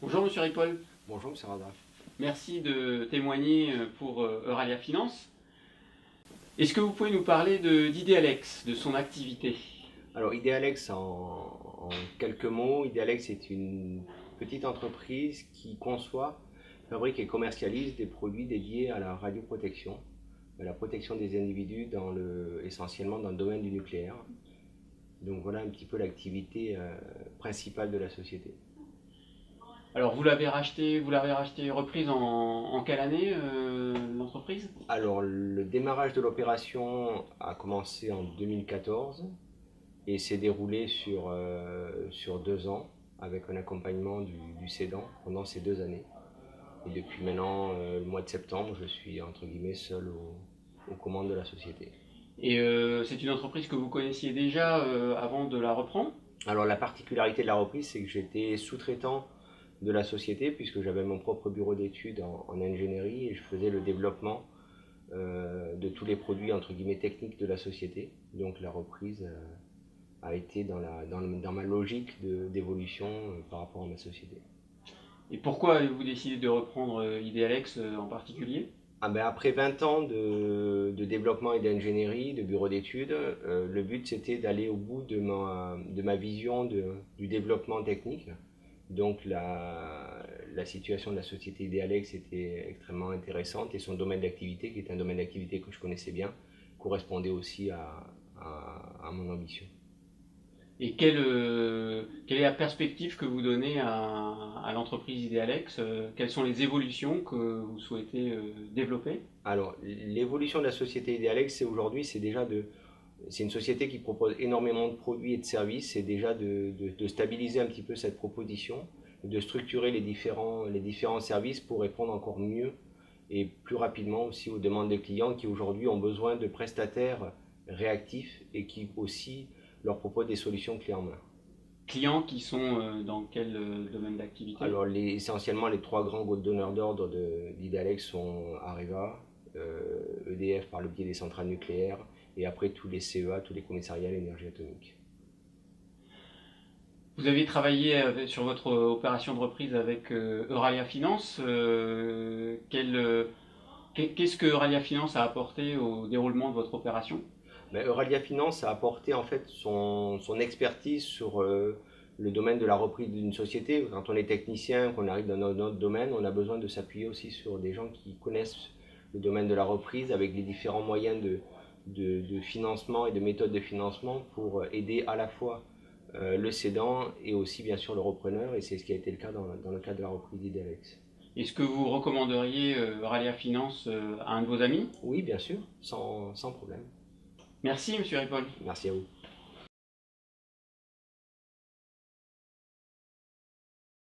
Bonjour Monsieur Ripoll, Bonjour Monsieur Radar. merci de témoigner pour Euralia Finance. Est-ce que vous pouvez nous parler d'Idealex, de son activité? Alors Idealex en quelques mots, Idealex est une petite entreprise qui conçoit, fabrique et commercialise des produits dédiés à la radioprotection, à la protection des individus essentiellement dans le domaine du nucléaire. Donc voilà un petit peu l'activité principale de la société. Alors vous l'avez racheté reprise en quelle année l'entreprise? Alors le démarrage de l'opération a commencé en 2014 et s'est déroulé sur 2 ans avec un accompagnement du cédant pendant ces 2 années. Et depuis maintenant, le mois de septembre, je suis entre guillemets seul aux commandes de la société. Et c'est une entreprise que vous connaissiez déjà avant de la reprendre? Alors la particularité de la reprise, c'est que j'étais sous-traitant de la société puisque j'avais mon propre bureau d'études en ingénierie et je faisais le développement de tous les produits entre guillemets techniques de la société. Donc la reprise a été dans ma logique d'évolution par rapport à ma société. Et pourquoi avez-vous décidé de reprendre Idealex en particulier? Après 20 ans de développement et d'ingénierie, de bureau d'études, le but c'était d'aller au bout de ma vision du développement technique. Donc la situation de la société Idealex était extrêmement intéressante et son domaine d'activité, qui est un domaine d'activité que je connaissais bien, correspondait aussi à mon ambition. Et quelle est la perspective que vous donnez à l'entreprise Idealex? Quelles sont les évolutions que vous souhaitez développer? Alors l'évolution de la société Idealex, c'est une société qui propose énormément de produits et de services, c'est déjà de stabiliser un petit peu cette proposition, de structurer les différents services pour répondre encore mieux et plus rapidement aussi aux demandes des clients qui aujourd'hui ont besoin de prestataires réactifs et qui aussi leur proposent des solutions clés en main. Clients qui sont dans quel domaine d'activité? Alors essentiellement les trois grands donneurs d'ordre d'Idalex sont Areva, EDF par le biais des centrales nucléaires et après tous les CEA, tous les commissariats à l'énergie atomique. Vous avez travaillé sur votre opération de reprise avec Euralia Finance. Qu'est-ce que Euralia Finance a apporté au déroulement de votre opération? Euralia Finance a apporté en fait son expertise sur le domaine de la reprise d'une société. Quand on est technicien, qu'on arrive dans notre domaine, on a besoin de s'appuyer aussi sur des gens qui connaissent le domaine de la reprise avec les différents moyens de financement et de méthodes de financement pour aider à la fois le cédant et aussi bien sûr le repreneur, et c'est ce qui a été le cas dans le cas de la reprise d'Idalex. Est-ce que vous recommanderiez Euralia Finance à un de vos amis? Oui, bien sûr, sans problème. Merci, Monsieur Ripoll. Merci à vous.